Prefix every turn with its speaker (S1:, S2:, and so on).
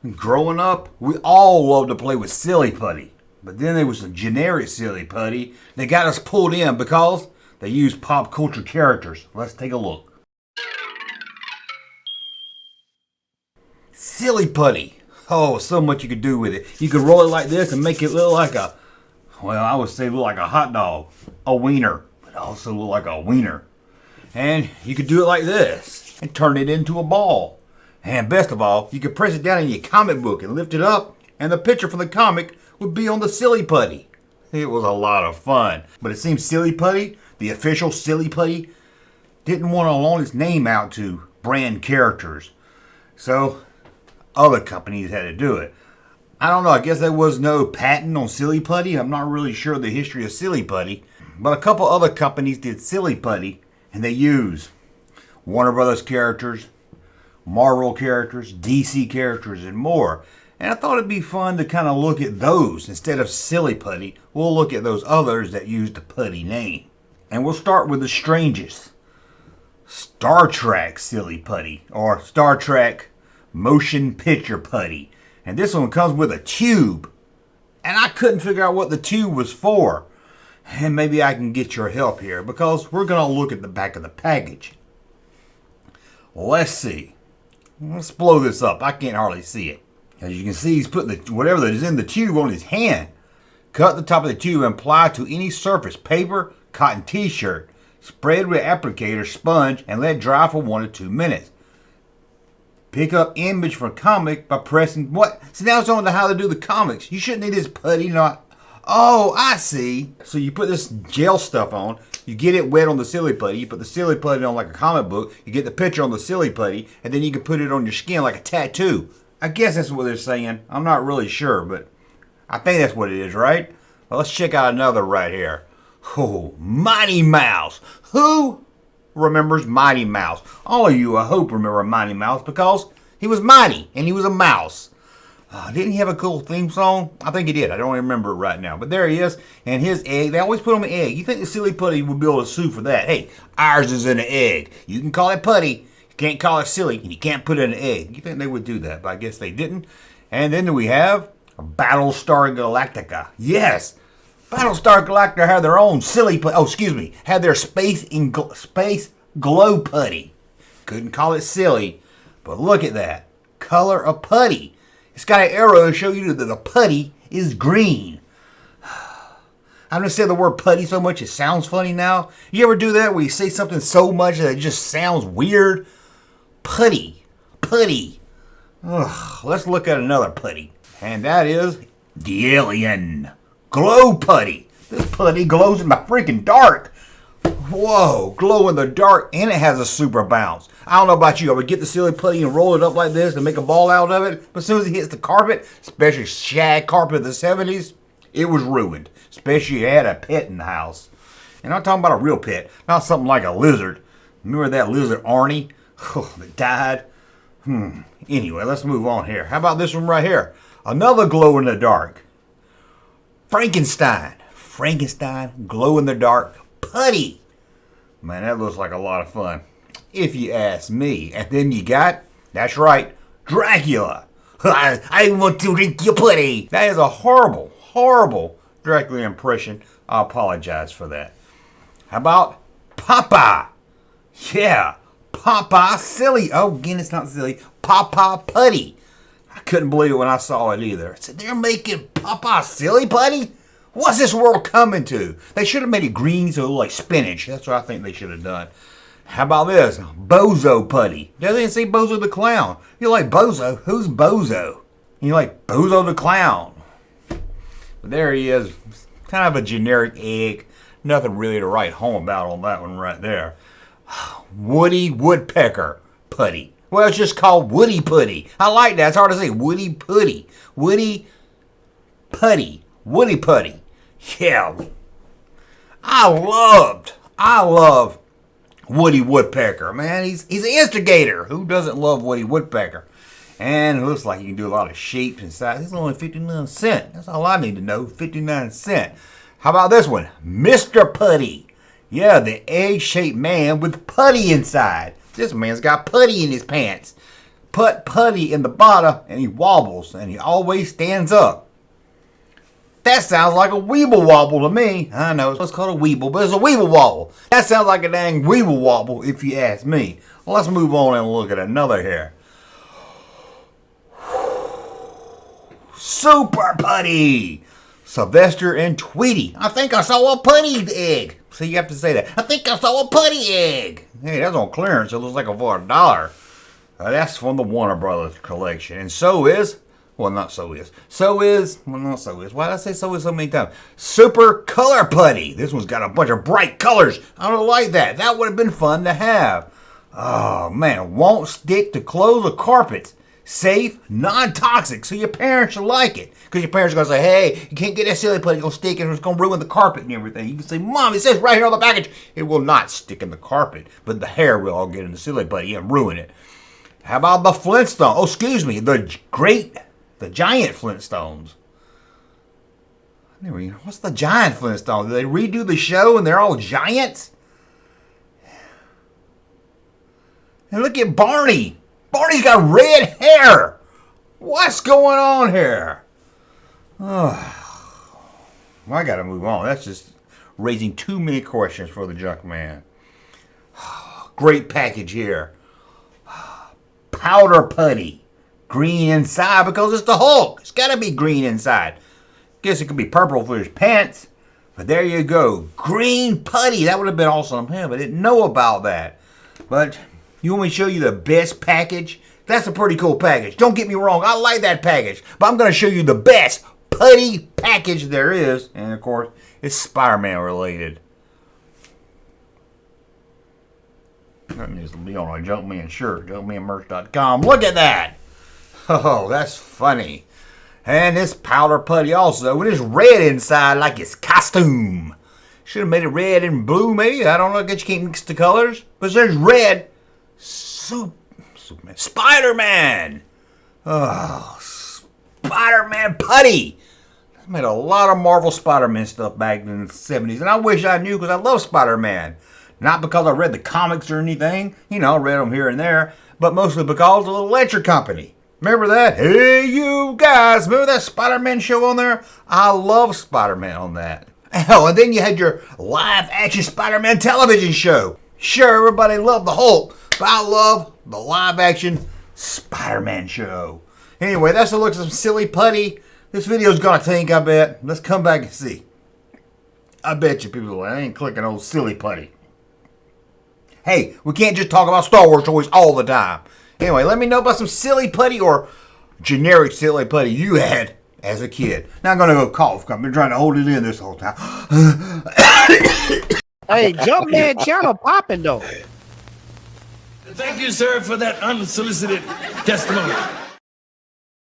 S1: Growing up, we all loved to play with silly putty. But then there was some generic silly putty that got us pulled in because they used pop culture characters. Let's take a look. Silly putty. Oh, so much you could do with it. You could roll it like this and make it look like a, well, I would say look like a hot dog, a wiener, but also look like a wiener. And you could do it like this and turn it into a ball. And best of all, you could press it down in your comic book and lift it up, and the picture from the comic would be on the silly putty. It was a lot of fun. But it seems Silly Putty, the official Silly Putty, didn't want to loan its name out to brand characters. So other companies had to do it. I don't know, I guess there was no patent on Silly Putty. I'm not really sure the history of Silly Putty. But a couple other companies did Silly Putty, and they used Warner Brothers characters, Marvel characters, DC characters, and more. And I thought it'd be fun to kind of look at those. Instead of Silly Putty, we'll look at those others that used the Putty name. And we'll start with the strangest. Star Trek Silly Putty, or Star Trek Motion Picture Putty. And this one comes with a tube. And I couldn't figure out what the tube was for. And maybe I can get your help here, because we're going to look at the back of the package. Let's see. Let's blow this up. I can't hardly see it. As you can see, he's putting whatever that is in the tube on his hand. Cut the top of the tube and apply to any surface, paper, cotton t-shirt. Spread with applicator, sponge, and let dry for 1 to 2 minutes. Pick up image from comic by pressing what? See, now it's on to how to do the comics. You shouldn't need this putty, not. Oh, I see. So you put this gel stuff on. You get it wet on the silly putty. You put the silly putty on like a comic book. You get the picture on the silly putty, and then you can put it on your skin like a tattoo. I guess that's what they're saying. I'm not really sure, but I think that's what it is, right? Well, let's check out another right here. Oh, Mighty Mouse. Who remembers Mighty Mouse? All of you, I hope, remember Mighty Mouse because he was mighty and he was a mouse. Didn't he have a cool theme song? I think he did. I don't remember it right now. But there he is. And his egg, they always put on an egg. You think the silly putty would be able to sue for that? Hey, ours is in an egg. You can call it putty. You can't call it silly. And you can't put it in an egg. You think they would do that? But I guess they didn't. And then we have Battlestar Galactica. Yes. Battlestar Galactica had their own silly putty. Oh, excuse me. Had their space glow putty. Couldn't call it silly. But look at that. Color of putty. It's got an arrow to show you that the putty is green. I'm going to say the word putty so much it sounds funny now. You ever do that where you say something so much that it just sounds weird? Putty. Putty. Ugh, let's look at another putty. And that is the Alien Glow Putty. This putty glows in the freaking dark. Whoa, glow in the dark, and it has a super bounce. I don't know about you, I would get the silly putty and roll it up like this to make a ball out of it. But as soon as it hits the carpet, especially shag carpet of the 70s, it was ruined. Especially if you had a pet in the house. And I'm talking about a real pet, not something like a lizard. Remember that lizard Arnie? Oh, that died? Anyway, let's move on here. How about this one right here? Another glow in the dark. Frankenstein. Frankenstein glow in the dark putty. Man, that looks like a lot of fun, if you ask me. And then you got, that's right, Dracula. I want to drink your putty. That is a horrible, horrible Dracula impression. I apologize for that. How about Popeye? Yeah, Popeye silly. Oh, again, it's not silly. Popeye putty. I couldn't believe it when I saw it either. I said, they're making Popeye silly putty? What's this world coming to? They should have made it green so it looked like spinach. That's what I think they should have done. How about this? Bozo putty. They didn't say Bozo the Clown. You're like, Bozo? Who's Bozo? You're like, Bozo the Clown. But there he is. Kind of a generic egg. Nothing really to write home about on that one right there. Woody Woodpecker putty. Well, it's just called Woody Putty. I like that. It's hard to say. Woody Putty. Woody Putty. Woody Putty. Yeah. I love Woody Woodpecker, man. He's an instigator. Who doesn't love Woody Woodpecker? And it looks like you can do a lot of shapes and sizes. It's only 59 cents. That's all I need to know. 59 cents. How about this one? Mr. Putty. Yeah, the egg-shaped man with putty inside. This man's got putty in his pants. putty in the bottom, and he wobbles, and he always stands up. That sounds like a weeble wobble to me. I know it's called a weeble, but it's a weeble wobble. That sounds like a dang weeble wobble if you ask me. Well, let's move on and look at another here. Super Putty! Sylvester and Tweety. I think I saw a putty egg. See, you have to say that. I think I saw a putty egg. Hey, that's on clearance. It looks like for $1. That's from the Warner Brothers collection. And so is, well, not so is. So is, well, not so is. Why did I say so is so many times? Super Color Putty. This one's got a bunch of bright colors. I don't like that. That would have been fun to have. Oh, man. Won't stick to clothes or carpets. Safe, non-toxic, so your parents should like it. Because your parents are going to say, hey, you can't get that silly putty, it's going to stick and it's going to ruin the carpet and everything. You can say, Mom, it says right here on the package, it will not stick in the carpet, but the hair will all get in the silly putty and ruin it. How about the Flintstones? Oh, excuse me, the giant Flintstones. What's the giant Flintstones? Did they redo the show and they're all giants? And look at Barney. Barney's got red hair. What's going on here? Oh, well, I got to move on. That's just raising too many questions for the Junkman. Great package here. Powder Putty. Green inside because it's the Hulk. It's got to be green inside. Guess it could be purple for his pants. But there you go. Green putty. That would have been awesome. Yeah, but I didn't know about that. But you want me to show you the best package? That's a pretty cool package. Don't get me wrong. I like that package. But I'm going to show you the best putty package there is. And, of course, it's Spider-Man related. That needs to be on a Junkman shirt. JunkmanMerch.com. Look at that. Oh, that's funny. And this powder putty also. And it's red inside like his costume. Should have made it red and blue maybe. I don't know. I guess you can't mix the colors. But there's red. Superman. Spider-Man. Oh, Spider-Man putty. I made a lot of Marvel Spider-Man stuff back in the 70s. And I wish I knew because I love Spider-Man. Not because I read the comics or anything. You know, I read them here and there. But mostly because of the Electric Company. Remember that? Hey, you guys. Remember that Spider-Man show on there? I love Spider-Man on that. Oh, and then you had your live-action Spider-Man television show. Sure, everybody loved the Hulk, but I love the live-action Spider-Man show. Anyway, that's a look at some silly putty. This video's gonna tank, I bet. Let's come back and see. I bet you people, I ain't clicking on silly putty. Hey, we can't just talk about Star Wars toys all the time. Anyway, let me know about some silly putty or generic silly putty you had as a kid. Now I'm gonna go cough. I've been trying to hold it in this whole time.
S2: Hey, Junkman channel popping though.
S3: Thank you, sir, for that unsolicited testimony.